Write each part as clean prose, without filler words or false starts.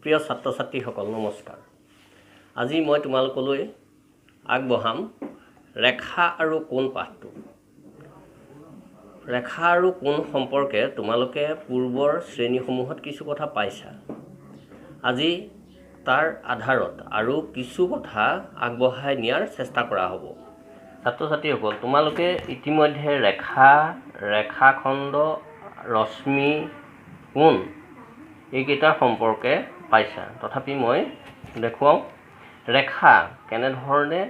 প্ৰিয় ছাত্ৰ ছাত্ৰীসকল নমস্কাৰ। আজি মই তোমালোকলৈ আগবঢ়াম ৰেখা আৰু কোণ পাঠটো। ৰেখা আৰু কোণ সম্পৰ্কে তোমালোকে পূৰ্বৰ শ্ৰেণীসমূহত কিছু কথা পাইছা। আজি তাৰ আধাৰত আৰু কিছু কথা আগবঢ়াই নিয়াৰ চেষ্টা কৰা হ'ব। ছাত্ৰ ছাত্ৰীসকল, তোমালোকে ইতিমধ্যে ৰেখাখণ্ড, ৰশ্মি, কোণ এইকেইটাৰ সম্পৰ্কে পাইছা। তথাপি মই দেখুৱাওঁ ৰেখা কেনেধৰণে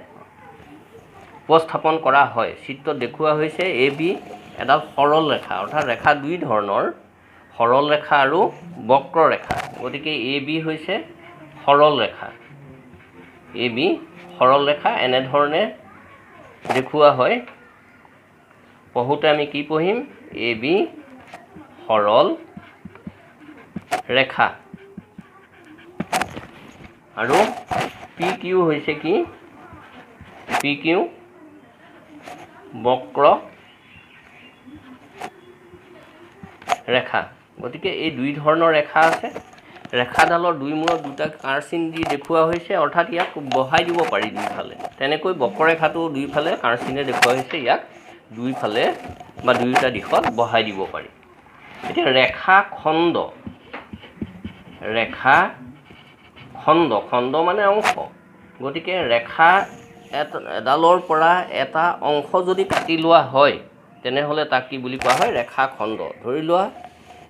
উপস্থাপন কৰা হয়। চিত্ৰত দেখুওৱা হৈছে AB এডাল সৰল ৰেখা, অৰ্থাৎ ৰেখা দুই ধৰণৰ, সৰল ৰেখা আৰু বক্ৰ ৰেখা। গতিকে AB হৈছে সৰল ৰেখা। AB সৰল ৰেখা এনেধৰণে দেখুওৱা হয়। পঢ়োঁতে আমি কি পঢ়িম? AB সৰল ৰেখা আৰু PQ হৈছে কি? PQ বক্ৰ ৰেখা। গতিকে এই দুই ধৰণৰ ৰেখা আছে। ৰেখাডালৰ দুই মূৰত দুটা কাঁড় চিন দি দেখুওৱা হৈছে, অৰ্থাৎ ইয়াক বহাই দিব পাৰি দুইফালে। তেনেকৈ বক্ৰৰেখাটো দুইফালে কাঁড় চিনে দেখুওৱা হৈছে, ইয়াক দুইফালে বা দুয়োটা দিশত বহাই দিব পাৰি। এতিয়া ৰেখাখণ্ড খণ্ড মানে অংশ। গতিকে ৰেখা এডালৰ পৰা এটা অংশ যদি কাটি লোৱা হয়, তেনেহ'লে তাক কি বুলি কোৱা হয়? ৰেখাখণ্ড। ধৰি লোৱা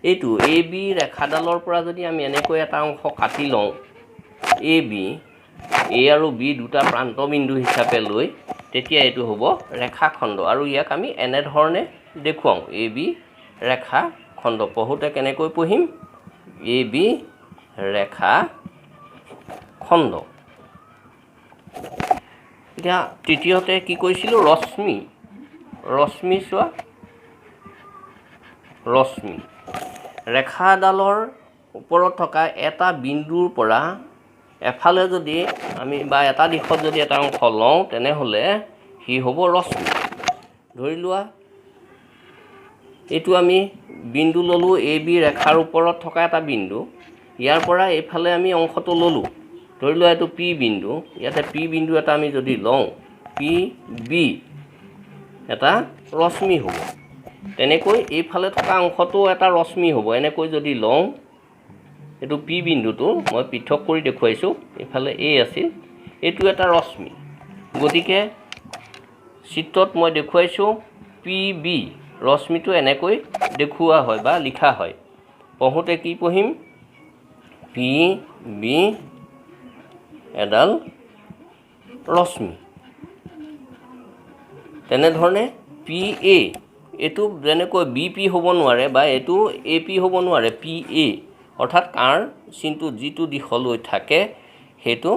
এইটো AB ৰেখাডালৰ পৰা যদি আমি এনেকৈ এটা অংশ কাটি লওঁ, AB, A আৰু B দুটা প্ৰান্তবিন্দু হিচাপে লৈ, তেতিয়া এইটো হ'ব ৰেখাখণ্ড। আৰু ইয়াক আমি এনেধৰণে দেখুৱাওঁ, AB ৰেখাখণ্ড। পঢ়োঁতে কেনেকৈ পঢ়িম? AB ৰেখাখণ্ড। এতিয়া তৃতীয়তে কি কৈছিলোঁ? ৰশ্মি চোৱা। ৰশ্মি ৰেখাডালৰ ওপৰত থকা এটা বিন্দুৰ পৰা এফালে যদি আমি বা এটা দিশত যদি এটা অংশ লওঁ, তেনেহ'লে সি হ'ব ৰশ্মি। ধৰি লোৱা এইটো আমি বিন্দু ল'লোঁ, AB ৰেখাৰ ওপৰত থকা এটা বিন্দু। ইয়াৰ পৰা এইফালে আমি অংশটো ল'লোঁ। ধৰি লোৱা এইটো P বিন্দু। ইয়াতে P বিন্দু এটা আমি যদি লওঁ, PB এটা ৰশ্মি হ'ব। তেনেকৈ এইফালে থকা অংশটো এটা ৰশ্মি হ'ব। এনেকৈ যদি লওঁ, এইটো P বিন্দুটো মই পৃথক কৰি দেখুৱাইছোঁ, এইফালে A আছিল, এইটো এটা ৰশ্মি। গতিকে চিত্ৰত মই দেখুৱাইছোঁ PB ৰশ্মিটো এনেকৈ দেখুওৱা হয় বা লিখা হয়। পঢ়োঁতে কি পঢ়িম? PB এডাল ৰশ্মি। তেনেধৰণে PA, এইটো যেনেকৈ BP হ'ব নোৱাৰে বা এইটো AP হ'ব নোৱাৰে, PA অৰ্থাৎ কাঁড় চিনটো যিটো দিশলৈ থাকে সেইটো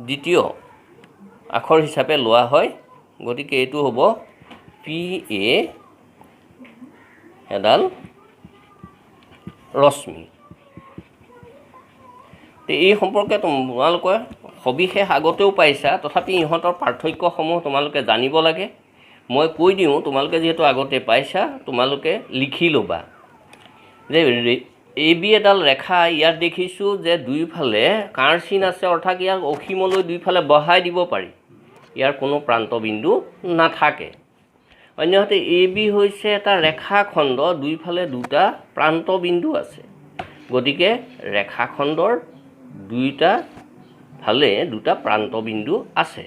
দ্বিতীয় আখৰ হিচাপে লোৱা হয়। গতিকে এইটো হ'ব PA এডাল ৰশ্মি। এই সম্পৰ্কে তোমালোকে সবিশেষ আগতেও পাইছা, তথাপি ইহঁতৰ পাৰ্থক্যসমূহ তোমালোকে জানিব লাগে। মই কৈ দিওঁ, তোমালোকে যিহেতু আগতে পাইছা, তোমালোকে লিখি ল'বা যে AB এডাল ৰেখা। ইয়াত দেখিছোঁ যে দুইফালে কাঁড় চিন আছে, অৰ্থাৎ ইয়াক অসীমলৈ দুইফালে বহাই দিব পাৰি। ইয়াৰ কোনো প্ৰান্তবিন্দু নাথাকে। অন্যহাতে AB হৈছে এটা ৰেখাখণ্ড, দুইফালে দুটা প্ৰান্তবিন্দু আছে। গতিকে ৰেখাখণ্ডৰ দুইটা ফালে দুটা প্ৰান্তবিন্দু আছে।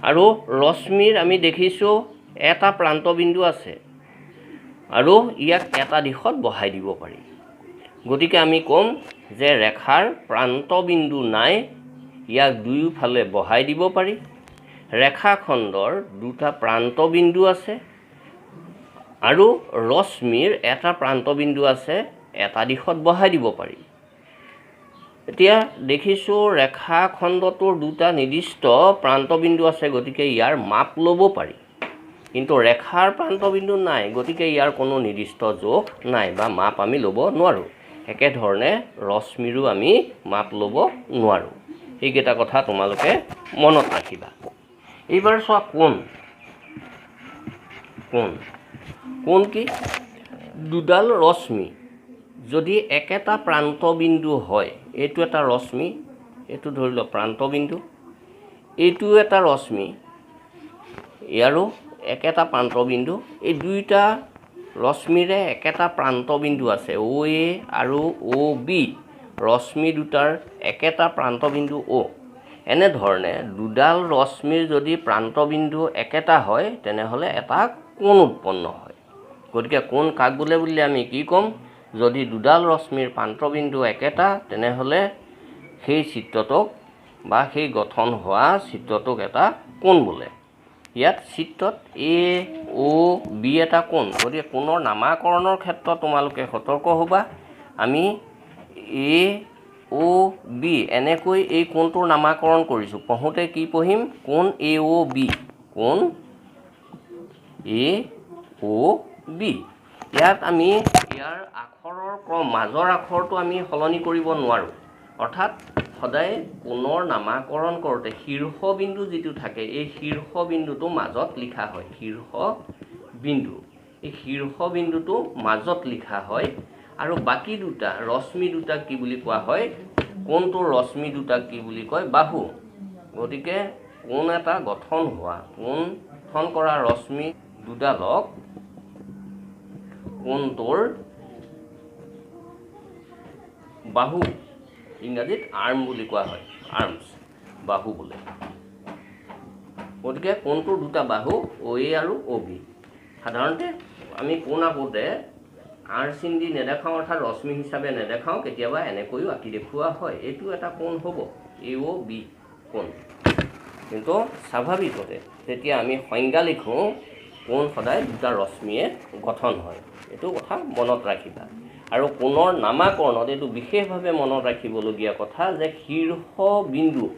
আৰু ৰশ্মিৰ আমি দেখিছোঁ এটা প্ৰান্তবিন্দু আছে আৰু ইয়াক এটা দিশত বহাই দিব পাৰি। গতিকে আমি ক'ম যে ৰেখাৰ প্ৰান্তবিন্দু নাই, ইয়াক দুয়োফালে বহাই দিব পাৰি। ৰেখাখণ্ডৰ দুটা প্ৰান্তবিন্দু আছে আৰু ৰশ্মিৰ এটা প্ৰান্তবিন্দু আছে, এটা দিশত বহাই দিব পাৰি। এতিয়া দেখিছোঁ ৰেখাখণ্ডটোৰ দুটা নিৰ্দিষ্ট প্ৰান্তবিন্দু আছে, গতিকে ইয়াৰ মাপ ল'ব পাৰি। কিন্তু ৰেখাৰ প্ৰান্তবিন্দু নাই, গতিকে ইয়াৰ কোনো নিৰ্দিষ্ট জোখ নাই বা মাপ আমি ল'ব নোৱাৰোঁ। একেধৰণে ৰশ্মিৰো আমি মাপ ল'ব নোৱাৰোঁ। এইকেইটা কথা তোমালোকে মনত ৰাখিবা। এইবাৰ চোৱা কোণ কি? দুডাল ৰশ্মি যদি একেটা প্ৰান্তবিন্দু হয়, এইটো এটা ৰশ্মি, এইটো ধৰি লওক প্ৰান্তবিন্দু, এইটো এটা ৰশ্মি, ইয়াৰো একেটা প্ৰান্তবিন্দু, এই দুইটা ৰশ্মিৰে একেটা প্ৰান্তবিন্দু আছে, অ' এ আৰু অ' বি, ৰশ্মি দুটাৰ একেটা প্ৰান্তবিন্দু অ'। এনেধৰণে দুডাল ৰশ্মিৰ যদি প্ৰান্তবিন্দু একেটা হয় তেনেহ'লে এটা কোণ উৎপন্ন হয়। গতিকে কোণ কাক বোলে বুলিলে আমি কি ক'ম? যদি দুডাল ৰশ্মিৰ প্ৰান্তবিন্দু একেটা তেনেহ'লে সেই চিত্ৰটোক বা সেই গঠন হোৱা চিত্ৰটোক এটা কোণ বোলে। ইয়াত চিত্ৰত এ অ' বি এটা কোণ। গতিকে কোণৰ নামাকৰণৰ ক্ষেত্ৰত তোমালোকে সতৰ্ক হ'বা। আমি এ অ' বি এনেকৈ এই কোণটোৰ নামাকৰণ কৰিছোঁ। পঢ়োঁতে কি পঢ়িম? কোণ এ অ' বি, কোণ এ অ' বি। ইয়াত আমি ইয়াৰ আখৰৰ ক্ৰম, মাজৰ আখৰটো আমি সলনি কৰিব নোৱাৰোঁ। অৰ্থাৎ সদায় কোণৰ নামাকৰণ কৰোঁতে শীৰ্ষবিন্দু যিটো থাকে, এই শীৰ্ষবিন্দুটো মাজত লিখা হয়। শীৰ্ষবিন্দু, এই শীৰ্ষবিন্দুটো মাজত লিখা হয়। আৰু বাকী দুটা ৰশ্মি দুটাক কি বুলি কোৱা হয়? কোণটোৰ ৰশ্মি দুটাক কি বুলি কয়? বাহু। গতিকে কোণ এটা গঠন হোৱা, কোণ গঠন কৰা ৰশ্মি দুডালক কোণটোৰ বাহু, ইংৰাজীত আৰ্ম বুলি কোৱা হয়, আৰ্মছ, বাহু বোলে। গতিকে কোণটোৰ দুটা বাহু অ' এ আৰু অ' বি। সাধাৰণতে আমি কোণ আঁকোতে আৰ চিন দি নেদেখাওঁ, অৰ্থাৎ ৰশ্মি হিচাপে নেদেখাওঁ, কেতিয়াবা এনেকৈও আঁকি দেখুওৱা হয়। এইটো এটা কোণ হ'ব, এ অ' বি কোণ। কিন্তু স্বাভাৱিকতে যেতিয়া আমি সংজ্ঞা লিখোঁ, কোণ সদায় দুটা ৰশ্মিয়ে গঠন হয়। এইটো কথা মনত ৰাখিবা। আৰু কোণৰ নামাকৰণত এইটো বিশেষভাৱে মনত ৰাখিবলগীয়া কথা যে শীৰ্ষবিন্দুটোৰ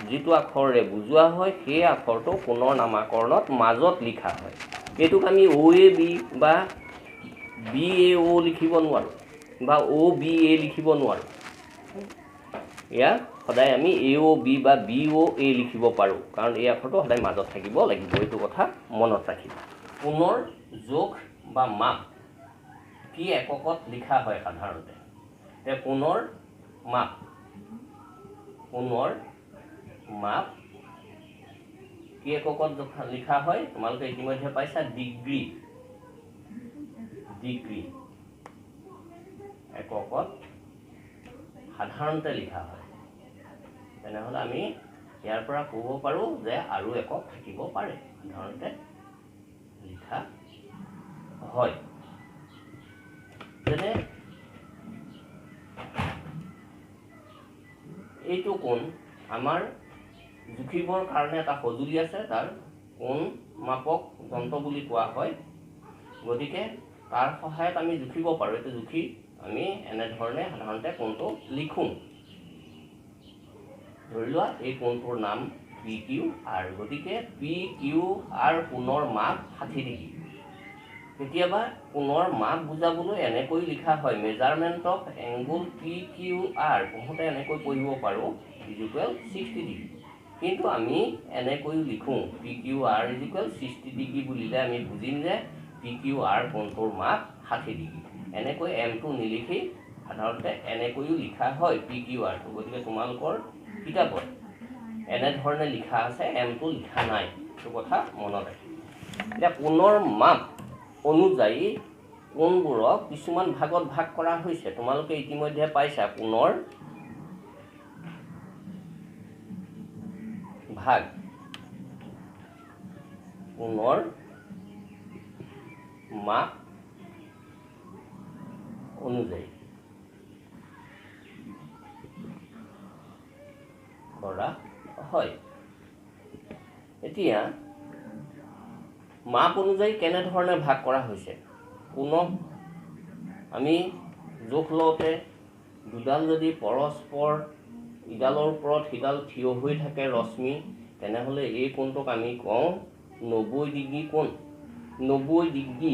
যিটো আখৰেৰে বুজোৱা হয় সেই আখৰটো কোণৰ নামাকৰণত মাজত লিখা হয়। এইটোক আমি অ' এ বি বা বি এ অ' লিখিব নোৱাৰোঁ বা অ' বি এ লিখিব নোৱাৰোঁ। ইয়াক সদায় আমি এ অ' বি বা বি অ' এ লিখিব পাৰোঁ, কাৰণ এই আখৰটো সদায় মাজত থাকিব লাগিব। এইটো কথা মনত ৰাখিবা। কোণৰ জোখ বা মাপ কি এককত লিখা হয় সাধাৰণতে? কোণৰ মাপ, কোণৰ মাপ কি এককত লিখা হয়? তোমালোকে ইতিমধ্যে পাইছা, ডিগ্ৰী, ডিগ্ৰী এককত সাধাৰণতে লিখা হয়। তেনেহ'লে আমি ইয়াৰ পৰা ক'ব পাৰোঁ যে আৰু একক থাকিব পাৰে, সাধাৰণতে লিখা হয়। যেনে এইটো কোণ আমাৰ জুখিবৰ কাৰণে এটা সঁজুলি আছে, তাৰ কোণ মাপক যন্ত্ৰ বুলি কোৱা হয়। গতিকে তাৰ সহায়ত আমি জুখিব পাৰোঁ। এইটো জুখি আমি এনেধৰণে সাধাৰণতে কোণটো লিখোঁ। ধৰি লোৱা এই কোণটোৰ নাম পি কিউ আৰ। গতিকে পি কিউ আৰ কোণৰ মাপ 60 ডিগ্ৰী। কেতিয়াবা কোণৰ মাপ বুজাবলৈ এনেকৈ লিখা হয়, measurement of angle P Q R. পঢ়োঁতে এনেকৈ পঢ়িব পাৰোঁ, ইকুৱেল 60 ডিগ্ৰী। কিন্তু আমি এনেকৈও লিখোঁ, P Q R equal 60 degree বুলিলে আমি বুজিম যে পি কিউ আৰ কোণটোৰ মাপ 60 ডিগ্ৰী। এনেকৈ এমটো নিলিখি সাধাৰণতে এনেকৈও লিখা হয় পি কিউ আৰটো। গতিকে তোমালোকৰ কিতাপত এনেধৰণে লিখা আছে, এমটো লিখা নাই। সেইটো কথা মনত ৰাখিবা। এতিয়া কোণৰ মাপ অনুযায়ী কোণবোৰক কিছুমান ভাগত ভাগ কৰা হৈছে। তোমালোকে ইতিমধ্যে পাইছা কোণৰ ভাগ, কোণৰ মাপ অনুযায়ী কৰা হয়। এতিয়া মাপ অনুযায়ী কেনেধৰণে ভাগ কৰা হৈছে? কোণক আমি জোখ লওঁতে দুডাল যদি পৰস্পৰ ইডালৰ ওপৰত সিডাল থিয় হৈ থাকে ৰশ্মি, তেনেহ'লে এই কোণটোক আমি কওঁ 90 ডিগ্ৰী কোণ। 90 ডিগ্ৰী।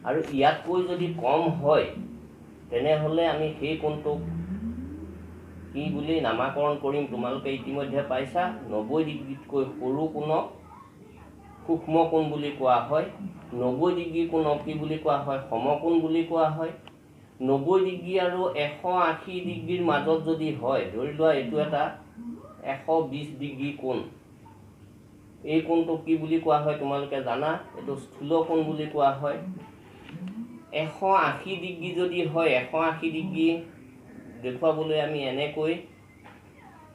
আৰু ইয়াতকৈ যদি কম হয় তেনেহ'লে আমি সেই কোণটোক কি বুলি নামাকৰণ কৰিম? তোমালোকে ইতিমধ্যে পাইছা, 90 ডিগ্ৰীতকৈ সৰু কোণক সূক্ষ্ম কোণ বুলি কোৱা হয়। 90 ডিগ্ৰী কোণক কি বুলি কোৱা হয়? সমকোণ বুলি কোৱা হয়। 90 ডিগ্ৰী আৰু 180 ডিগ্ৰীৰ মাজত যদি হয়, ধৰি লোৱা এইটো এটা 120 ডিগ্ৰী কোণ, এই কোণটো কি বুলি কোৱা হয় তোমালোকে জানা? এইটো স্থূল কোণ বুলি কোৱা হয়। 180 ডিগ্ৰী যদি হয়, 180 ডিগ্ৰী দেখুৱাবলৈ আমি এনেকৈ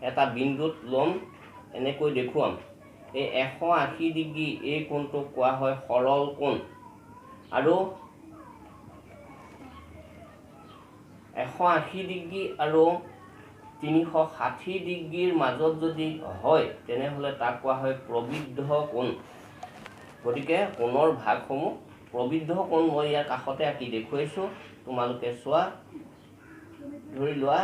এটা বিন্দুত ল'ম, এনেকৈ দেখুৱাম। এই 180 ডিগ্ৰী এই কোণটোক কোৱা হয় সৰল কোণ। আৰু 180 ডিগ্ৰী আৰু 360 ডিগ্ৰীৰ মাজত যদি হয়, তেনেহ'লে তাক কোৱা হয় প্ৰবৃদ্ধ কোণ। গতিকে কোণৰ ভাগসমূহ প্ৰবৃদ্ধ কোণ মই ইয়াৰ কাষতে আঁকি দেখুৱাইছোঁ, তোমালোকে চোৱা। ধৰি লোৱা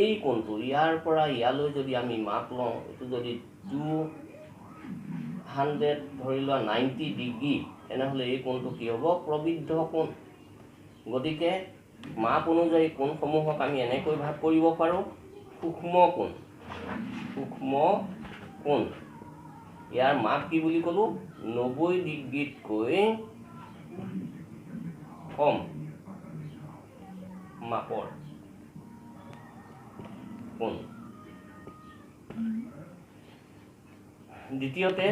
এই কোণটো ইয়াৰ পৰা ইয়ালৈ যদি আমি মাপ লওঁ, এইটো যদি 200 ধৰি লোৱা 90 ডিগ্ৰী, তেনেহ'লে এই কোণটো কি হ'ব? প্ৰবৃদ্ধ কোণ। গতিকে মাপ অনুযায়ী কোণসমূহক আমি এনেকৈ ভাগ কৰিব পাৰোঁ। সূক্ষ্ম কোণ, সূক্ষ্ম কোণ, ইয়াৰ মাপ কি বুলি ক'লোঁ? 90 ডিগ্ৰীতকৈ কম মাপৰ কোণ। দ্বিতীয়তে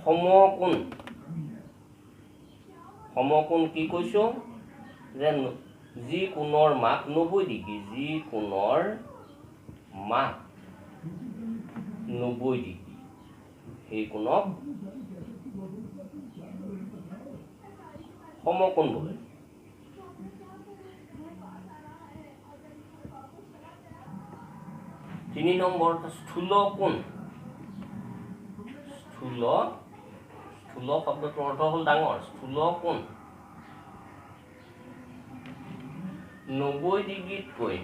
সমকোণ। সমকোণ কি কৈছোঁ? যে যি কোণৰ মাপ 90 ডিগ্ৰী, যি কোণৰ মাপ 90 ডিগ্ৰী, সেই কোণক সমকোণ বোলে। তিনি নম্বৰ স্থূল কোণ। স্থূল শব্দটোৰ অৰ্থ হ'ল ডাঙৰ। স্থূল কোণ 90 ডিগ্ৰীতকৈ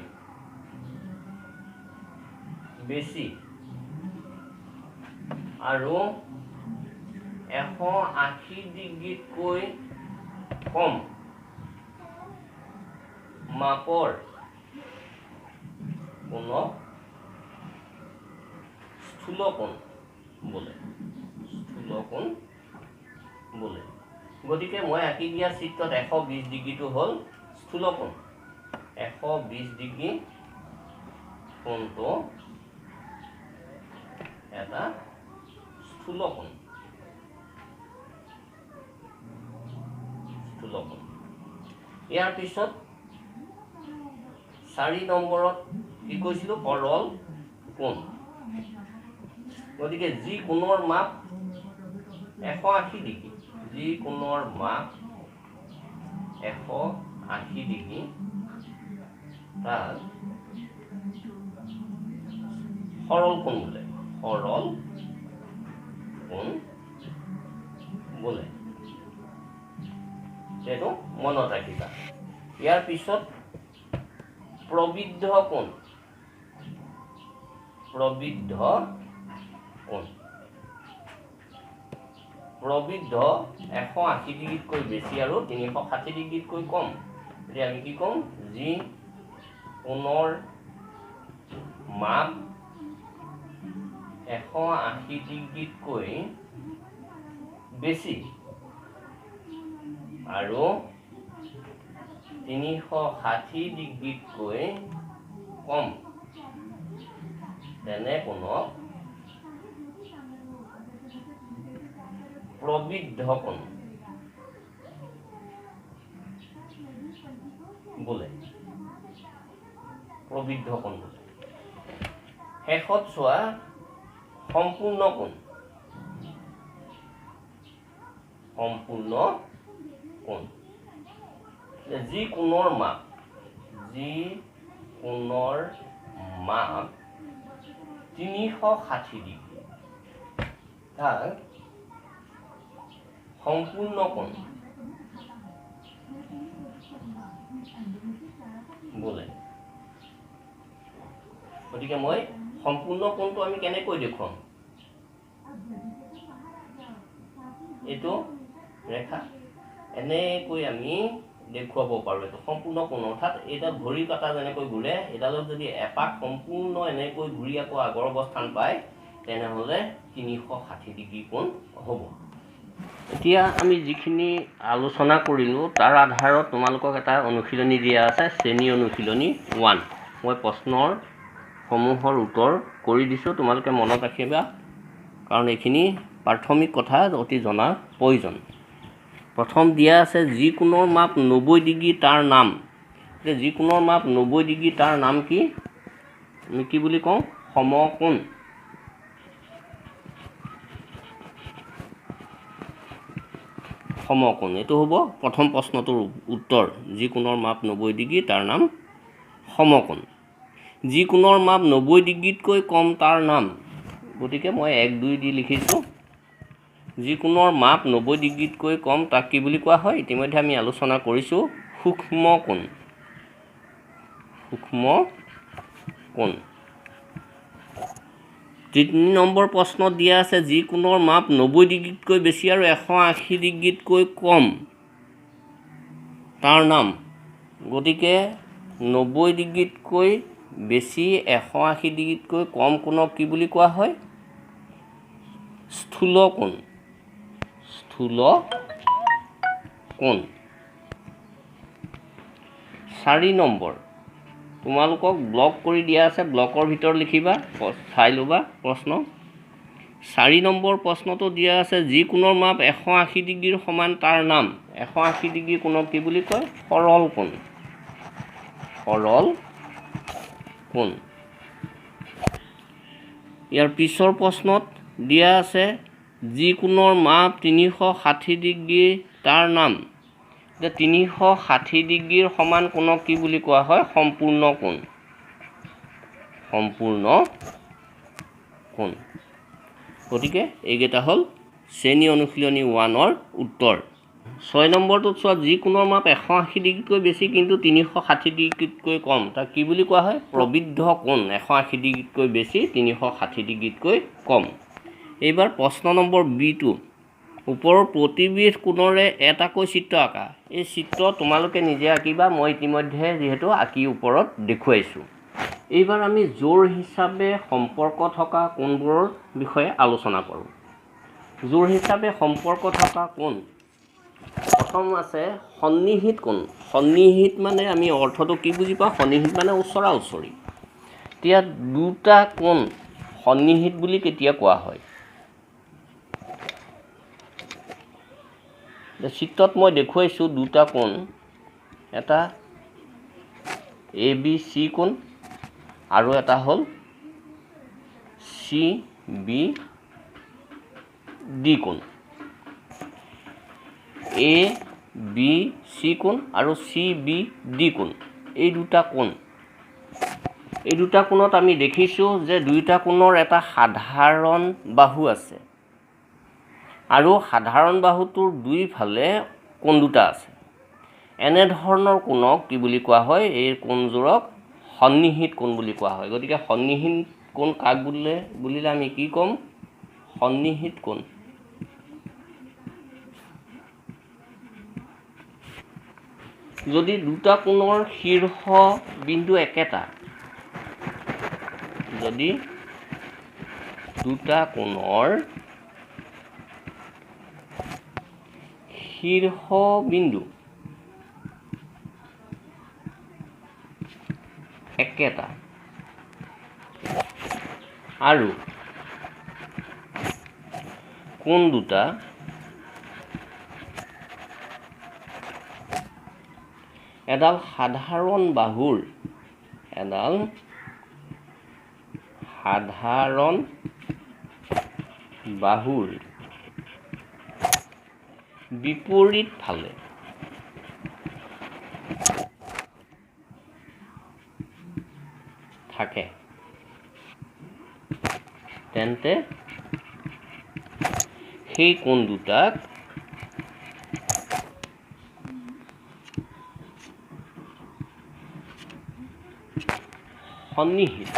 বেছি আৰু 180 ডিগ্ৰীতকৈ কম মাপৰ কোণক স্থূল কোণ বোলে। স্থূল কোণ বোলে। গতিকে মই আঁকি দিয়া চিত্ৰত 120 ডিগ্ৰীটো হ'ল স্থূল কোণ। 120 ডিগ্ৰী কোণটো এটা স্থূল কোণ। স্থূল কোণ। ইয়াৰ পিছত 4 নম্বৰত কি কৈছিলোঁ? সৰল কোণ। গতিকে যি কোণৰ মাপ 180 ডিগ্ৰী, যি কোণৰ মাপ 180 ডিগ্ৰী, তাক সৰল কোণ বোলে। সৰল কোণ বোলে। এইটো মনত ৰাখিবা। ইয়াৰ পিছত প্ৰবৃদ্ধ কোণ। প্ৰবৃদ্ধ কোণ। প্ৰবৃদ্ধ 180 ডিগ্ৰীতকৈ বেছি আৰু 360 ডিগ্ৰীতকৈ কম। এতিয়া আমি কি ক'ম? যি কোণৰ মাপ 180 ডিগ্ৰীতকৈ বেছি আৰু 360 ডিগ্ৰীতকৈ কম, তেনে কোণক প্ৰবৃদ্ধ কোণ বোলে। প্ৰবৃদ্ধ কোণ বোলে। শেষত চোৱা সম্পূৰ্ণ কোণ। সম্পূৰ্ণ কোণ। যি কোণৰ মাপ, যি কোণৰ মাপ 360 ডিগ্ৰী, তাক সম্পূৰ্ণ কোণ বোলে। গতিকে মই সম্পূৰ্ণ কোণটো আমি কেনেকৈ দেখুৱাম? এইটো ৰেখা এনেকৈ আমি দেখুৱাব পাৰোঁ। এইটো সম্পূৰ্ণ কোণ, অৰ্থাৎ এইডাল ঘড়ী কাটা যেনেকৈ ঘূৰে, এইডালত যদি এপাক সম্পূৰ্ণ এনেকৈ ঘূৰি আকৌ আগৰ অৱস্থান পায়, তেনেহ'লে 360 ডিগ্ৰী কোণ হ'ব। এতিয়া আমি যিখিনি আলোচনা কৰিলোঁ তাৰ আধাৰত তোমালোকক এটা অনুশীলনী দিয়া আছে, শ্ৰেণী অনুশীলনী 1। মই প্ৰশ্নৰ সমূহৰ উত্তৰ কৰি দিছোঁ, তোমালোকে মনত ৰাখিবা, কাৰণ এইখিনি প্ৰাথমিক কথা অতি জনা প্ৰয়োজন। প্ৰথম দিয়া আছে যিকোণৰ মাপ 90 ডিগ্ৰী তাৰ নাম। যিকোণৰ মাপ 90 ডিগ্ৰী তাৰ নাম কি? আমি কি বুলি কওঁ? সমকোণ। সমকোণ, এইটো হ'ব প্ৰথম প্ৰশ্নটোৰ উত্তৰ। যিকোণৰ মাপ 90 ডিগ্ৰী তাৰ নাম সমকোণ। যিকোণৰ মাপ 90 ডিগ্ৰীতকৈ কম তাৰ নাম, গতিকে মই 1, 2 দি লিখিছোঁ। যিকোণৰ মাপ 90 ডিগ্ৰীতকৈ কম তাক কি বুলি কোৱা হয়? ইতিমধ্যে আমি আলোচনা কৰিছোঁ, সূক্ষ্মকোণ। সূক্ষ্মকোণ। 3 নম্বৰ প্ৰশ্নত দিয়া আছে যিকোণৰ মাপ 90 ডিগ্ৰীতকৈ বেছি আৰু 180 ডিগ্ৰীতকৈ কম তাৰ নাম। গতিকে 90 ডিগ্ৰীতকৈ বেছি 180 ডিগ্ৰীতকৈ কম কোণক কি বুলি কোৱা হয়? স্থূলকোণ। স্থূলকোণ। 4 নম্বৰ, তোমালোকক ব্লক কৰি দিয়া আছে, ব্লকৰ ভিতৰত লিখিবা, চাই ল'বা প্ৰশ্ন। 4 নম্বৰ প্ৰশ্নটো দিয়া আছে যিকোণৰ মাপ 180 ডিগ্ৰীৰ সমান তাৰ নাম। 180 ডিগ্ৰী কোণক কি বুলি কয়? সৰল কোণ। সৰল কোণ। ইয়াৰ পিছৰ প্ৰশ্নত দিয়া আছে যিকোণৰ মাপ 360 ডিগ্ৰী তাৰ নাম। 360 ডিগ্ৰীৰ সমান কোণক কি বুলি কোৱা হয়? সম্পূৰ্ণ কোণ। সম্পূৰ্ণ কোণ। গতিকে এইকেইটা হ'ল শ্ৰেণী অনুশীলনী 1ৰ উত্তৰ। 6 নম্বৰটোত চোৱা যিকোণৰ মাপ 180 ডিগ্ৰীতকৈ বেছি কিন্তু 360 ডিগ্ৰীতকৈ কম তাক কি বুলি কোৱা হয়? প্ৰবৃদ্ধ কোণ। 180 ডিগ্ৰীতকৈ বেছি, 360 ডিগ্ৰীতকৈ কম। এইবাৰ প্ৰশ্ন নম্বৰ B2, ওপৰৰ প্ৰতিবিধ কোণৰে এটাকৈ চিত্ৰ আঁকা। এই চিত্ৰ তোমালোকে নিজে আঁকিবা, মই ইতিমধ্যে যিহেতু আঁকি ওপৰত দেখুৱাইছোঁ। এইবাৰ আমি জোৰ হিচাপে সম্পৰ্ক থকা কোণবোৰৰ বিষয়ে আলোচনা কৰোঁ। জোৰ হিচাপে সম্পৰ্ক থকা কোণ, প্ৰথম আছে সন্নিহিত কোণ। সন্নিহিত মানে আমি অৰ্থটো কি বুজি পাওঁ? সন্নিহিত মানে ওচৰা ওচৰি। এতিয়া দুটা কোণ সন্নিহিত বুলি কেতিয়া কোৱা হয়? চিত্ৰত মই দেখুৱাইছোঁ দুটা কোণ, এটা ABC কোণ আৰু এটা হ'ল CBD কোণ। ABC কোণ আৰু CBD কোণ, এই দুটা কোণ। এই দুটা কোণত আমি দেখিছোঁ যে দুয়োটা কোণৰ এটা সাধাৰণ বাহু আছে আৰু সাধাৰণ বাহুটোৰ দুইফালে কোণ দুটা আছে। এনেধৰণৰ কোণক কি বুলি কোৱা হয়? এই কোণযোৰক সন্নিহিত কোণ বুলি কোৱা হয়। গতিকে সন্নিহিত কোণ কাক বুলিলে আমি কি ক'ম? সন্নিহিত কোণ। যদি দুটা কোণৰ শীৰ্ষ বিন্দু একেটা, যদি দুটা কোণৰ শীৰ্ষ বিন্দু একেটা আৰু কোণ দুটা এডাল সাধাৰণ বাহুৰ বিপৰীত ফালে থাকে, তেন্তে সেই কোণ দুটাক সন্নিহিত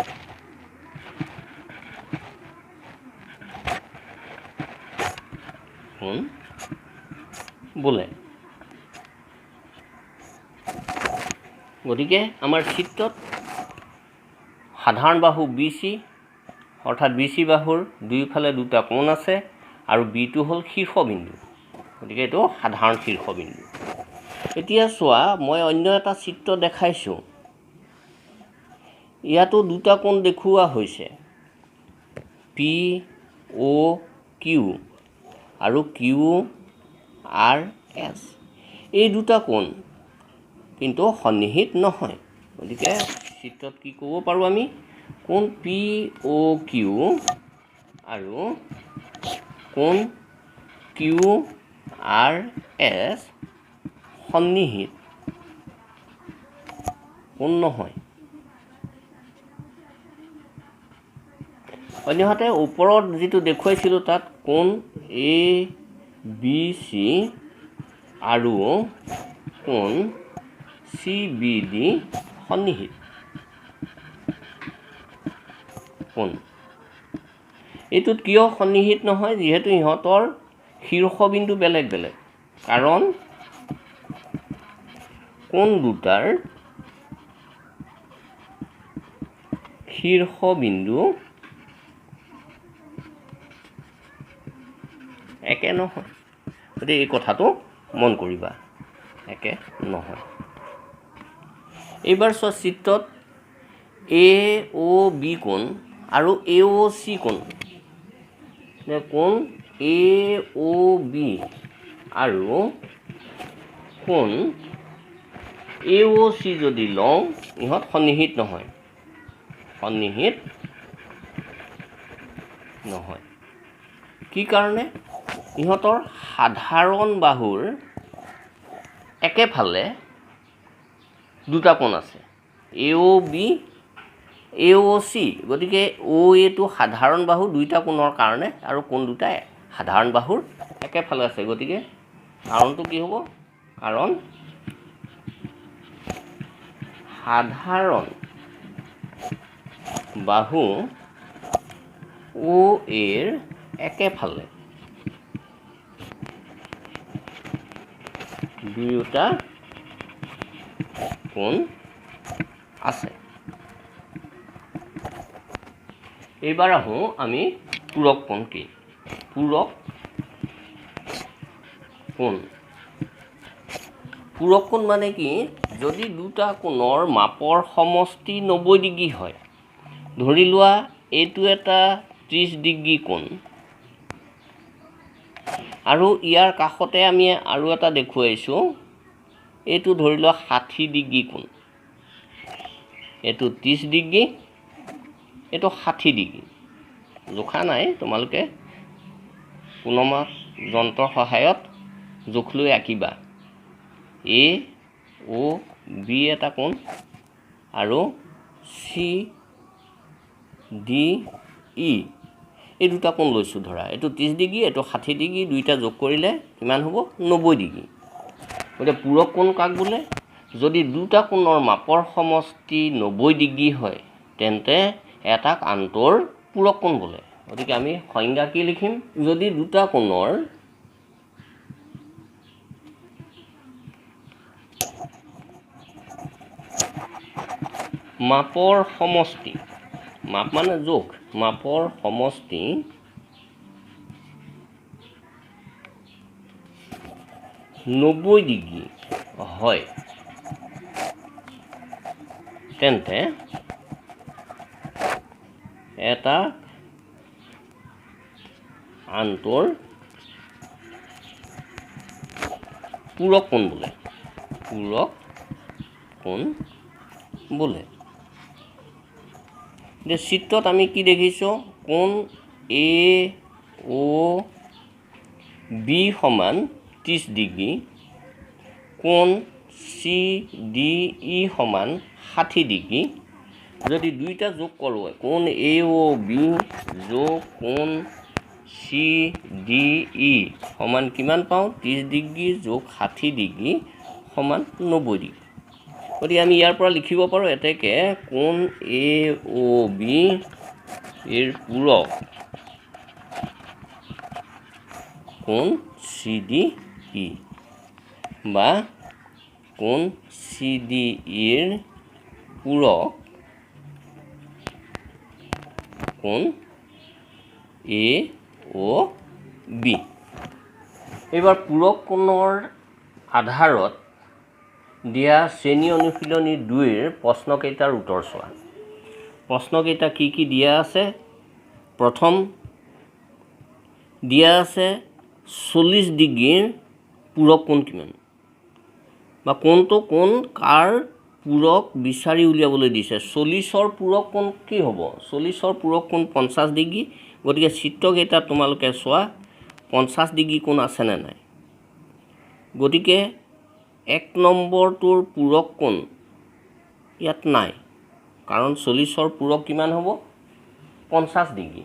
কোণ বোলে। গতিকে আমাৰ চিত্ৰত সাধাৰণ বাহু BC, অৰ্থাৎ BC বাহুৰ দুয়োফালে দুটা কোণ আছে আৰু B2 হ'ল শীৰ্ষবিন্দু। গতিকে এইটো সাধাৰণ শীৰ্ষবিন্দু। এতিয়া চোৱা, মই অন্য এটা চিত্ৰ দেখাইছোঁ। ইয়াতো দুটা কোণ দেখুওৱা হৈছে, পি অ' কিউ আৰু কিউ আৰ এছ। এই দুটা কোণ কিন্তু সন্নিহিত নহয়। গতিকে চিত্ৰত কি ক'ব পাৰোঁ আমি, কোণ পি অ' কিউ আৰু কোণ কিউ আৰ এছ সন্নিহিত কোণ নহয়। অন্যহাতে ওপৰত যিটো দেখুৱাইছিলোঁ তাত কোণ এ বি চি আৰু কোণ চি বি ডি সন্নিহিত কোণ। এইটোত কিয় সন্নিহিত নহয়? যিহেতু ইহঁতৰ শীৰ্ষবিন্দু বেলেগ বেলেগ। কাৰণ কোণ দুটাৰ শীৰ্ষবিন্দু একে নহয়। গতিকে এই কথাটো মন কৰিবা, একে নহয়। এইবাৰ চোৱা চিত্ৰত এ অ' বি কোণ আৰু এ অ' চি কোণ। কোণ এ অ' বি আৰু কোণ এ অ' চি যদি লওঁ, ইহঁত সন্নিহিত নহয়। সন্নিহিত নহয়। কি কাৰণে? ইহঁতৰ সাধাৰণ বাহুৰ একেফালে দুটা কোণ আছে, এ অ' বি, এ অ' চি। গতিকে অ' এটো সাধাৰণ বাহু দুইটা কোণৰ কাৰণে, আৰু কোণ দুটা সাধাৰণ বাহুৰ একেফালে আছে। গতিকে কাৰণটো কি হ'ব? কাৰণ সাধাৰণ বাহু অ' এৰ একেফালে দুয়োটা কোণ আছে। এইবাৰ আহোঁ আমি পূৰক কোণ কি? পূৰক কোণ। পূৰক কোণ মানে কি? যদি দুটা কোণৰ মাপৰ সমষ্টি 90 ডিগ্ৰী হয়, ধৰি লোৱা এইটো এটা 30 ডিগ্ৰী কোণ আৰু ইয়াৰ কাষতে আমি আৰু এটা দেখুৱাইছোঁ, এইটো ধৰি লোৱা 60 ডিগ্ৰী কোণ। এইটো 30 ডিগ্ৰী, এইটো 60 ডিগ্ৰী। জোখা নাই, তোমালোকে পুনমা যন্ত্ৰৰ সহায়ত জোখ লৈ আঁকিবা। এ অ' বি এটা কোণ আৰু চি ডি ই এই দুটা কোণ লৈছোঁ। ধৰা এইটো 30 ডিগ্ৰী, এইটো 60 ডিগ্ৰী, দুইটা যোগ কৰিলে কিমান হ'ব? 90 ডিগ্ৰী। গতিকে পূৰক কোণ কাক বোলে? যদি দুটা কোণৰ মাপৰ সমষ্টি 90 ডিগ্ৰী হয়, তেন্তে এটাক আনটোৰ পূৰক কোণ বোলে। গতিকে আমি সংজ্ঞা কি লিখিম? যদি দুটা কোণৰ মাপৰ সমষ্টি, মাপ মানে জোখ, মাপৰ সমষ্টি 90 ডিগ্ৰী হয়, তেন্তে এটা আনটোৰ পূৰক কোণ বোলে। পূৰক কোণ বোলে। এতিয়া চিত্ৰত আমি কি দেখিছোঁ? কোণ এ অ' বি সমান 30 ডিগ্ৰী, কোণ চি ডি ই সমান 60 ডিগ্ৰী। যদি দুইটা যোগ কৰোঁ, কোণ এ অ' বি যোগ কোণ চি ডি ই সমান কিমান পাওঁ? 30 ডিগ্ৰী যোগ 60 ডিগ্ৰী সমান 90 ডিগ্ৰী। গতিকে আমি ইয়াৰ পৰা লিখিব পাৰোঁ এতেকে কোণ এ অ' বি এৰ পূৰক কোণ চি ডি ই, বা কোণ চি ডি ইৰ পূৰক কোণ এ অ' বি। এইবাৰ পূৰক কোণৰ আধাৰত দিয়া শ্ৰেণী অনুশীলনী 2ৰ প্ৰশ্নকেইটাৰ উত্তৰ চোৱা। প্ৰশ্নকেইটা কি কি দিয়া আছে? প্ৰথম দিয়া আছে 40 ডিগ্ৰীৰ পূৰক কোণ কিমান, বা কোনটো কোণ কাৰ পূৰক বিচাৰি উলিয়াবলৈ দিছে। 40ৰ পূৰক কোণ কি হ'ব? 40ৰ পূৰক কোণ 50 ডিগ্ৰী। গতিকে চিত্ৰকেইটা তোমালোকে চোৱা 50 ডিগ্ৰী কোণ আছেনে নাই। গতিকে 1 নম্বৰটোৰ পূৰক কোণ ইয়াত নাই, কাৰণ 40ৰ পূৰক কিমান হ'ব? 50 ডিগ্ৰী।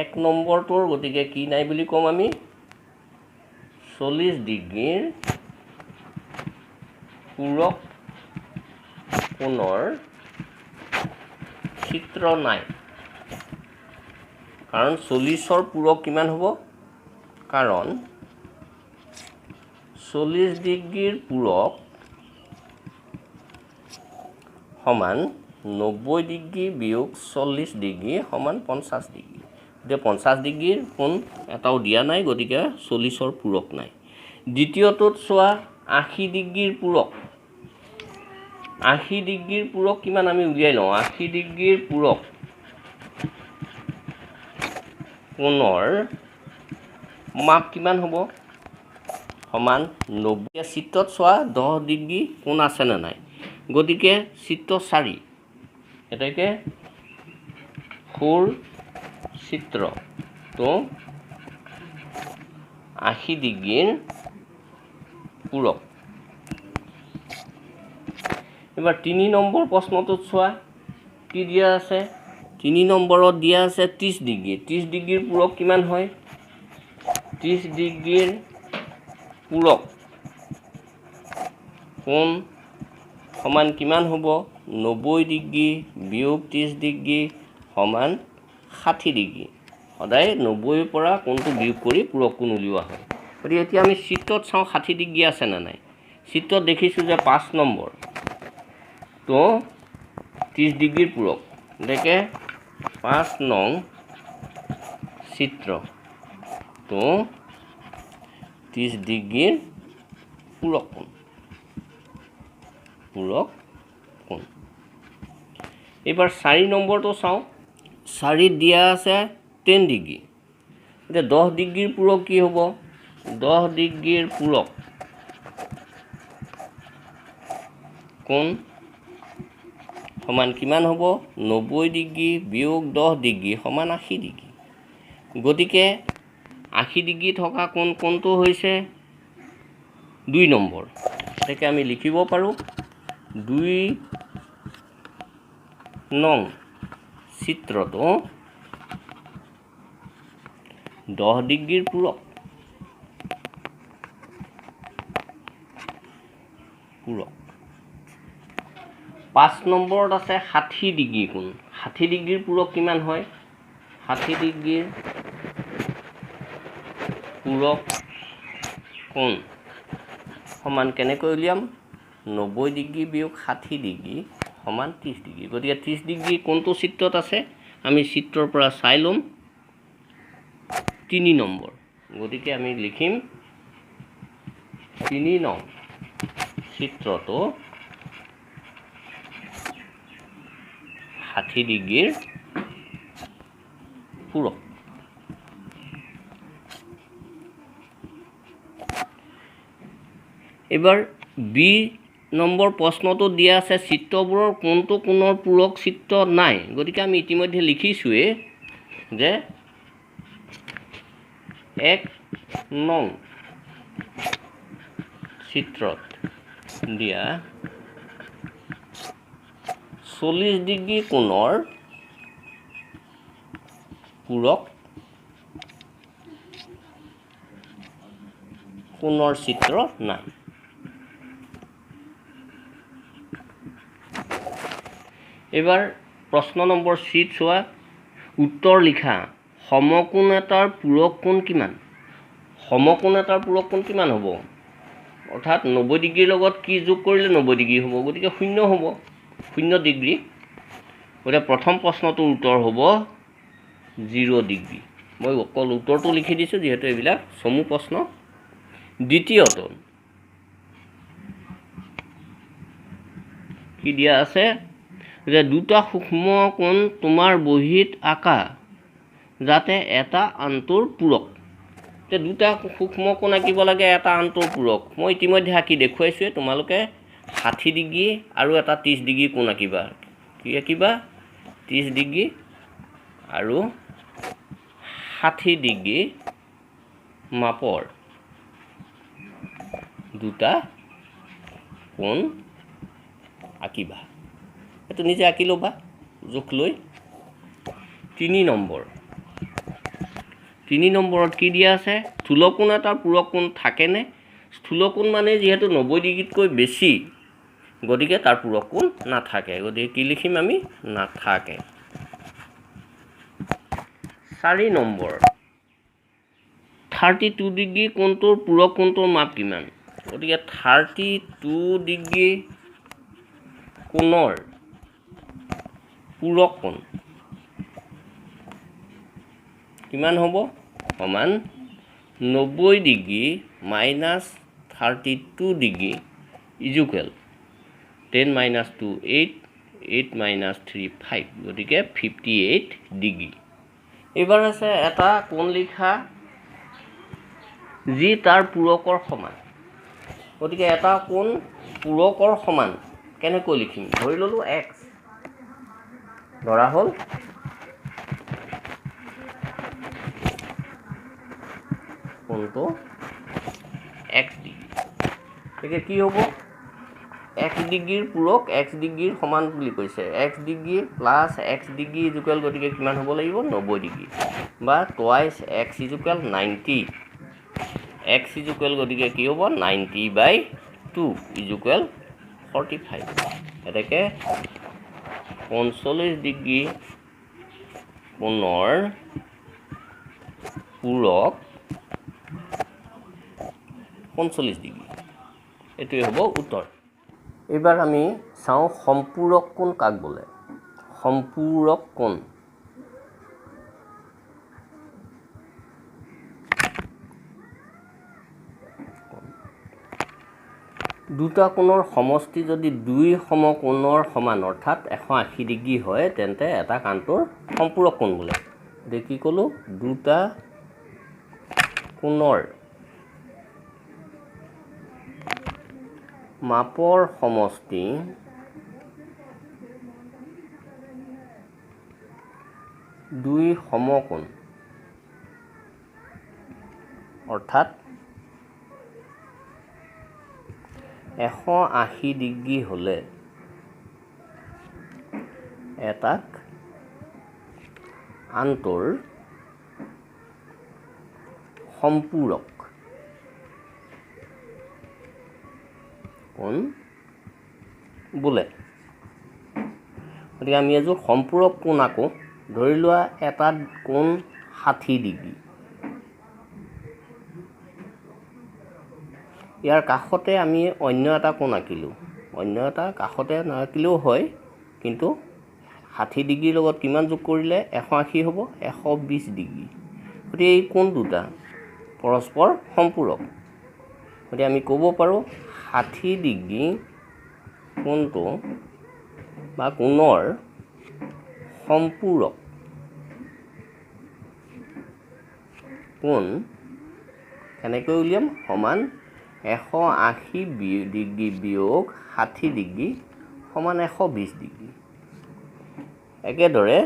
1 নম্বৰটোৰ গতিকে কি নাই বুলি ক'ম আমি? 40 ডিগ্ৰীৰ পূৰক কোণৰ চিত্ৰ নাই, কাৰণ 40ৰ পূৰক কিমান হ'ব? কাৰণ 40 ডিগ্ৰীৰ পূৰক সমান 90 ডিগ্ৰী বিয়োগ 40 ডিগ্ৰী সমান 50 ডিগ্ৰী। এতিয়া 50 ডিগ্ৰীৰ কোণ এটাও দিয়া নাই, গতিকে 40ৰ পূৰক নাই। দ্বিতীয়টোত চোৱা 80 ডিগ্ৰীৰ পূৰক। 80 ডিগ্ৰীৰ পূৰক কিমান আমি উলিয়াই লওঁ। 80 ডিগ্ৰীৰ পূৰক কোণৰ মাপ কিমান হ'ব? সমান 90। চিত্ৰত চোৱা 10 ডিগ্ৰী কোণ আছেনে নাই। গতিকে চিত্ৰ 4 এটাকে চিত্ৰটো 80 ডিগ্ৰীৰ পূৰক। এবাৰ 3 নম্বৰ প্ৰশ্নটোত চোৱা কি দিয়া আছে। 3 নম্বৰত দিয়া আছে 30 ডিগ্ৰী। 30 ডিগ্ৰীৰ পূৰক কিমান হয়? 30 ডিগ্ৰীৰ পূৰক কোণ সমান কিমান হ'ব? 90 ডিগ্ৰী বিয়োগ 30 ডিগ্ৰী সমান 60 ডিগ্ৰী। সদায় 90ৰ পৰা কোণটো বিয়োগ কৰি পূৰক কোণ উলিওৱা হয়। গতিকে এতিয়া আমি চিত্ৰত চাওঁ 60 ডিগ্ৰী আছেনে নাই। চিত্ৰত দেখিছোঁ যে 5 নম্বৰ তো 30 ডিগ্ৰীৰ পূৰক, গতিকে 5 নং চিত্ৰ তো 30 ডিগ্ৰীৰ পূৰক কোণ। এইবাৰ 4 নম্বৰটো চাওঁ। 4ত দিয়া আছে 10 ডিগ্ৰী। এতিয়া 10 ডিগ্ৰীৰ পূৰক কি হ'ব? 10 ডিগ্ৰীৰ পূৰক কোণ সমান কিমান হ'ব? 90 ডিগ্ৰী বিয়োগ 10 ডিগ্ৰী সমান 80 ডিগ্ৰী। গতিকে 80 ডিগ্ৰী থকা কোণটো হৈছে 2 নম্বৰ। গতিকে আমি লিখিব পাৰোঁ 2 নং চিত্ৰটো 10 ডিগ্ৰীৰ পূৰক। 5 নম্বৰত আছে 60 ডিগ্ৰী কোণ। 60 ডিগ্ৰীৰ পূৰক কিমান হয়? 60 ডিগ্ৰীৰ পূৰক কোণ সমান কেনেকৈ উলিয়াম? 90 ডিগ্ৰী বিয়োগ 60 ডিগ্ৰী সমান 30 ডিগ্ৰী। গতিকে 30 ডিগ্ৰী কোনটো চিত্ৰত আছে আমি চিত্ৰৰ পৰা চাই ল'ম। 3 নম্বৰ। গতিকে আমি লিখিম 3 নং চিত্ৰটো 60 ডিগ্ৰীৰ পূৰক। এবাৰ বি নম্বৰ প্ৰশ্নটো দিয়া আছে চিত্ৰবোৰৰ কোনটো কোণৰ পূৰক চিত্ৰ নাই। গতিকে আমি ইতিমধ্যে লিখিছোঁৱেই যে 1 নং চিত্ৰত দিয়া 40 ডিগ্ৰী কোণৰ পূৰক কোণৰ চিত্ৰ নাই। এবাৰ প্ৰশ্ন নম্বৰ চি চোৱা। উত্তৰ লিখা সমকোণ এটাৰ পূৰক কোণ কিমান? সমকোণ এটাৰ পূৰক কোণ কিমান হ'ব? অৰ্থাৎ 90 ডিগ্ৰীৰ লগত কি যোগ কৰিলে 90 ডিগ্ৰী হ'ব? গতিকে 0 হ'ব, 0 ডিগ্ৰী। গতিকে প্ৰথম প্ৰশ্নটোৰ উত্তৰ হ'ব 0 ডিগ্ৰী। মই অকল উত্তৰটো লিখি দিছোঁ যিহেতু এইবিলাক চমু প্ৰশ্ন। দ্বিতীয়টো কি দিয়া আছে যে দুটা সূক্ষ্ম কোণ তোমাৰ বহীত আঁকা যাতে এটা আনটোৰ পূৰক। যে দুটা সূক্ষ্ম কোণ আঁকিব লাগে এটা আনটোৰ পূৰক। মই ইতিমধ্যে আঁকি দেখুৱাইছোৱে, তোমালোকে 60 ডিগ্ৰী আৰু এটা 30 ডিগ্ৰী কোণ আঁকিবা। কি আঁকিবা? 30 ডিগ্ৰী আৰু 60 ডিগ্ৰী মাপৰ দুটা কোণ আঁকিবা। এইটো নিজে আঁকি ল'বা জোখ লৈ। 3 নম্বৰত কি দিয়া আছে? স্থূলকোণ এটাৰ পূৰক কোণ থাকেনে? স্থূলকোণ মানে যিহেতু 90 ডিগ্ৰীতকৈ বেছি, গতিকে তাৰ পূৰক কোণ নাথাকে। গতিকে কি লিখিম আমি? নাথাকে। 4 নম্বৰ 32 ডিগ্ৰী কোণটোৰ পূৰক কোণটোৰ মাপ কিমান? গতিকে 32 ডিগ্ৰী কোণৰ পূৰক কোণ কিমান হ'ব? সমান 90 degree minus 32 degree equal 10 minus 2 8 8 minus 3 5, গতিকে 58 ডিগ্ৰী। এইবাৰ আছে এটা কোণ লিখা যি তাৰ পূৰকৰ সমান। গতিকে এটা কোণ পূৰকৰ সমান কেনেকৈ লিখিম? ধৰি ল'লোঁ x, ধৰা হ'ল কোণটো x ডিগ্ৰী। গতিকে কি হ'ব? x ডিগ্ৰীৰ পূৰক x ডিগ্ৰীৰ সমান বুলি কৈছে। x degree plus x degree equal, গতিকে কিমান হ'ব লাগিব? 90 ডিগ্ৰী বা twice x equal 90। x equal গতিকে কি হ'ব? 90/2 ইজুকেল 45। এতেকে 45 ডিগ্ৰী কোণৰ পূৰক 45 ডিগ্ৰী। এইটোৱে হ'ব উত্তৰ। এইবাৰ আমি চাওঁ সম্পূৰক কোণ কাক বোলে। সম্পূৰক কোণ দুটা কোণৰ সমষ্টি যদি দুই সমকোণৰ সমান অৰ্থাৎ 180 ডিগ্ৰী হয় তেন্তে এটা কাণটোৰ সম্পূৰক কোণ বোলে। এতিয়া কি ক'লোঁ? দুটা কোণৰ মাপৰ সমষ্টি দুই সমকোণ অৰ্থাৎ 180 ডিগ্ৰী হ'লে এটাক আনটোৰ সম্পূৰক কোণ বোলে। গতিকে আমি এযোৰ সম্পূৰক কোণ আঁকো। ধৰি লোৱা এটা কোণ 60 ডিগ্ৰী। ইয়াৰ কাষতে আমি অন্য এটা কোণ আঁকিলোঁ। অন্য এটা কাষতে নাআঁকিলেও হয়, কিন্তু 60 ডিগ্ৰীৰ লগত কিমান যোগ কৰিলে 180 হ'ব? 120 ডিগ্ৰী। গতিকে এই কোণ দুটা পৰস্পৰ সম্পূৰক। গতিকে আমি ক'ব পাৰোঁ 60 ডিগ্ৰী কোণটো বা কোণৰ সম্পূৰক কোণ কেনেকৈ উলিয়াম? সমান 180 ডিগ্ৰী বিয়োগ 60 ডিগ্ৰী সমান 120 ডিগ্ৰী। একেদৰে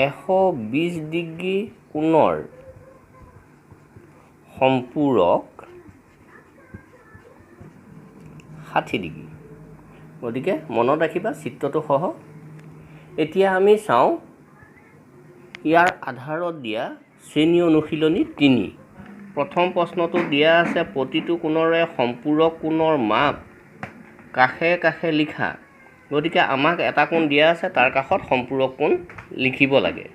120 ডিগ্ৰী কোণৰ সম্পূৰক 60 ডিগ্ৰী। গতিকে মনত ৰাখিবা চিত্ৰটো সহ। এতিয়া আমি চাওঁ ইয়াৰ আধাৰত দিয়া শ্ৰেণী অনুশীলনী 3। প্ৰথম প্ৰশ্নটো দিয়া আছে প্ৰতিটো কোণৰে সম্পূৰক কোণৰ মাপ কাষে কাষে লিখা। গতিকে আমাক এটা কোণ দিয়া আছে, তাৰ কাষত সম্পূৰক কোণ লিখিব লাগে।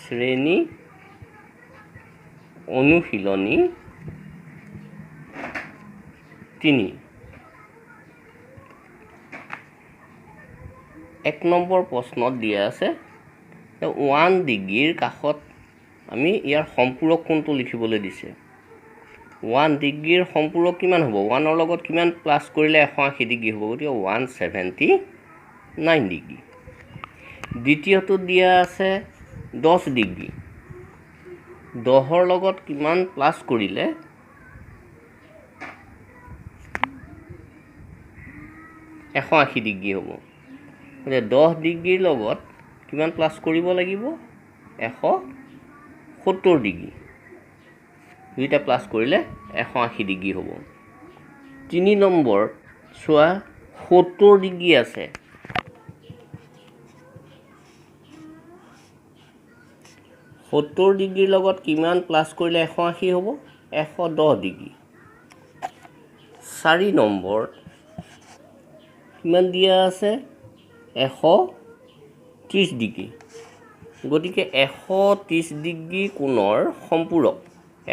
শ্ৰেণী অনুশীলনী 3। 1 নম্বৰ প্ৰশ্নত দিয়া আছে 1 ডিগ্ৰীৰ কাষত আমি ইয়াৰ সম্পূৰক কোণটো লিখিবলৈ দিছে 1 ডিগ্ৰীৰ সম্পূৰক কিমান হ'ব 1ৰ লগত কিমান প্লাছ কৰিলে 180 ডিগ্ৰী হ'ব গতিকে 179 ডিগ্ৰী দ্বিতীয়টো দিয়া আছে 10 ডিগ্ৰী 10ৰ লগত কিমান প্লাছ কৰিলে 180 ডিগ্ৰী হ'ব গতিকে 10 ডিগ্ৰীৰ লগত কিমান প্লাছ কৰিব লাগিব 170 ডিগ্ৰী দুইটা প্লাছ কৰিলে 180 ডিগ্ৰী হ'ব 3 নম্বৰ চোৱা 70 ডিগ্ৰী আছে 70 ডিগ্ৰীৰ লগত কিমান প্লাছ কৰিলে 180 হ'ব 110 ডিগ্ৰী 4 নম্বৰ কিমান দিয়া আছে 130 ডিগ্ৰী গতিকে 130 ডিগ্ৰী কোণৰ সম্পূৰক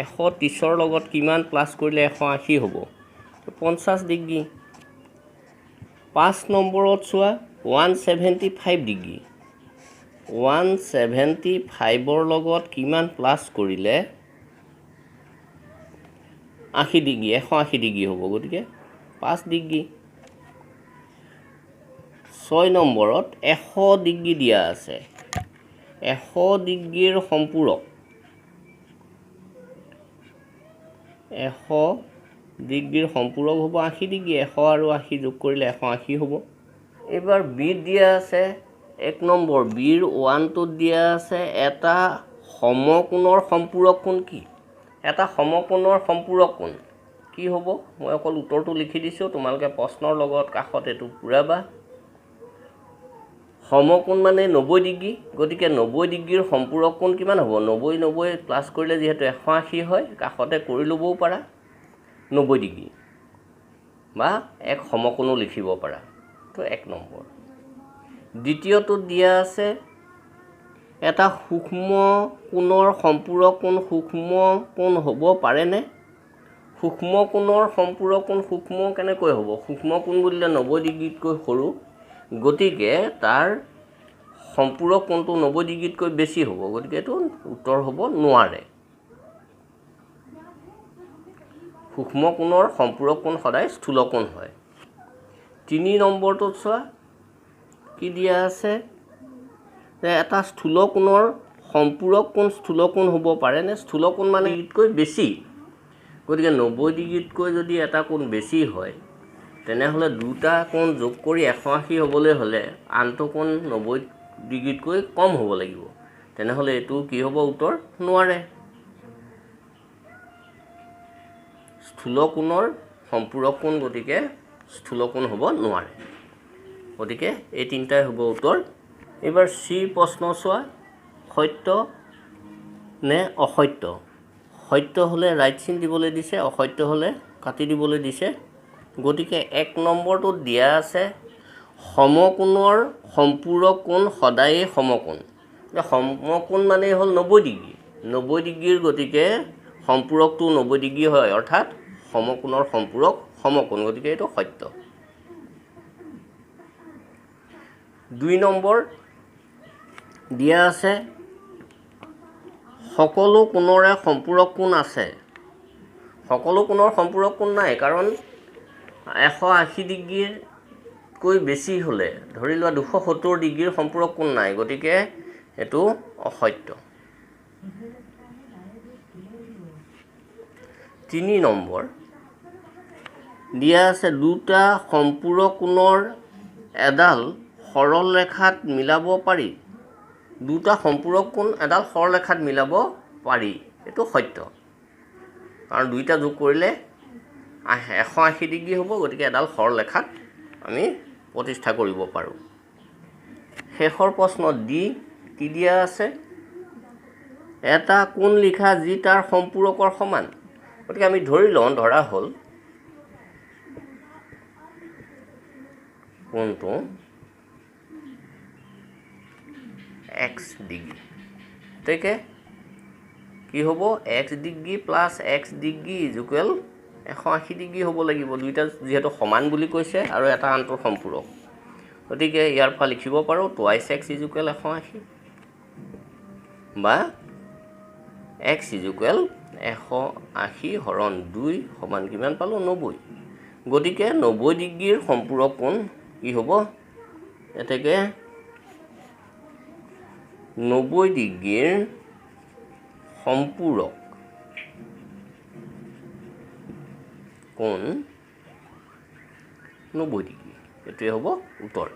130ৰ লগত কিমান প্লাছ কৰিলে 180 হ'ব 50 ডিগ্ৰী 5 নম্বৰত চোৱা 175 ডিগ্ৰী 175ৰ লগত কিমান প্লাছ কৰিলে 80 ডিগ্ৰী 180 ডিগ্ৰী হ'ব গতিকে 5 ডিগ্ৰী 6 নম্বৰত 100 ডিগ্ৰী দিয়া আছে 100 ডিগ্ৰীৰ সম্পূৰক 100 ডিগ্ৰীৰ সম্পূৰক হ'ব 80 ডিগ্ৰী 100 আৰু 80 যোগ কৰিলে 180 হ'ব এবাৰ বি দিয়া আছে 1 নম্বৰ বিৰ 1টোত দিয়া আছে এটা সমকোণৰ সম্পূৰক কোণ কি এটা সমকোণৰ সম্পূৰক কোণ কি হ'ব মই অকল উত্তৰটো লিখি দিছোঁ তোমালোকে প্ৰশ্নৰ লগত কাষত এটো পুৰাবা সমকোণ মানে 90 ডিগ্ৰী গতিকে 90 ডিগ্ৰীৰ সম্পূৰক কোণ কিমান হ'ব 90 90 প্লাছ কৰিলে যেহেতু 180 হয় কাষতে কৰি ল'বও পাৰা 90 ডিগ্ৰী বা এক সমকোণো লিখিব পাৰা তো 1 নম্বৰ দ্বিতীয়টো দিয়া আছে এটা সূক্ষ্ম কোণৰ সম্পূৰক কোণ সূক্ষ্ম কোণ হ'ব পাৰেনে সূক্ষ্ম কোণৰ সম্পূৰক কোণ সূক্ষ্ম কেনেকৈ হ'ব সূক্ষ্ম কোণ বুলিলে 90 ডিগ্ৰীতকৈ সৰু গতিকে তাৰ সম্পূৰক কোণটো 90 ডিগ্ৰীতকৈ বেছি হ'ব গতিকে এটো উত্তৰ হ'ব নোৱাৰে সূক্ষ্ম কোণৰ সম্পূৰক কোণ সদায় স্থূল কোণ হয় 3 নম্বৰটো চোৱা কি দিয়া আছে যে এটা স্থূল কোণৰ সম্পূৰক কোণ স্থূল কোণ হ'ব পাৰেনে স্থূল কোণ মানে ইতকৈ বেছি গতিকে 90 ডিগ্ৰীতকৈ যদি এটা কোণ বেছি হয় তেনেহ'লে দুটা কোণ যোগ কৰি 180 হ'বলৈ হ'লে আনটো কোণ 90 ডিগ্ৰীতকৈ কম হ'ব লাগিব তেনেহ'লে এটো কি হ'ব উত্তৰ নোৱাৰে স্থূল কোণৰ সম্পূৰক কোণ গতিকে স্থূল কোণ হ'ব নোৱাৰে গতিকে এই তিনিটাই হ'ব উত্তৰ এবাৰ সি প্ৰশ্ন চোৱা সত্য নে অসত্য সত্য হ'লে ৰাইট চিন দিবলৈ দিছে অসত্য হ'লে কাটি দিবলৈ দিছে গতিকে 1 নম্বৰটোত দিয়া আছে সমকোণৰ সম্পূৰক কোণ সদায়ে সমকোণ সমকোণ মানে হ'ল 90 ডিগ্ৰী 90 ডিগ্ৰীৰ গতিকে সম্পূৰকটো 90 ডিগ্ৰী হয় অৰ্থাৎ সমকোণৰ সম্পূৰক সমকোণ গতিকে এইটো সত্য 2 নম্বৰ দিয়া আছে সকলো কোণৰে সম্পূৰক কোণ আছে সকলো কোণৰ সম্পূৰক কোণ নাই কাৰণ 180 ডিগ্ৰীতকৈ বেছি হ'লে ধৰি লোৱা 270 ডিগ্ৰীৰ সম্পূৰক কোণ নাই গতিকে এটো অসত্য 3 নম্বৰ দিয়া আছে দুটা সম্পূৰক কোণৰ এডাল সৰল ৰেখাত মিলাব পাৰি দুটা সম্পূৰক কোণ এডাল সৰল ৰেখাত মিলাব পাৰি এটো সত্য কাৰণ দুইটা যোগ কৰিলে 180 ডিগ্ৰী হ'ব গতিকে এডাল সৰল ৰেখাত আমি প্ৰতিষ্ঠা কৰিব পাৰোঁ শেষৰ প্ৰশ্ন ডি কি দিয়া আছে এটা কোণ লিখা যি তাৰ সম্পূৰকৰ সমান গতিকে আমি ধৰি লওঁ ধৰা হ'ল কোণটো x ডিগ্ৰী গতিকে কি হ'ব x degree plus x degree equal 180 degree হ'ব লাগিব দুইটা যেহেতু সমান বুলি কৈছে আৰু এটা আনটোৰ সম্পূৰক গতিকে ইয়াৰ পৰা লিখিব পাৰোঁ 2x ইকুৱেল 180 বা x = 180 হৰণ 2 সমান কিমান পালোঁ 90। গতিকে 90 ডিগ্ৰীৰ সম্পূৰক কোণ কি হ'ব এতেকে 90 ডিগ্ৰীৰ সম্পূৰক কোণ 90 ডিগ্ৰী, এইটোৱে হ'ব উত্তৰ।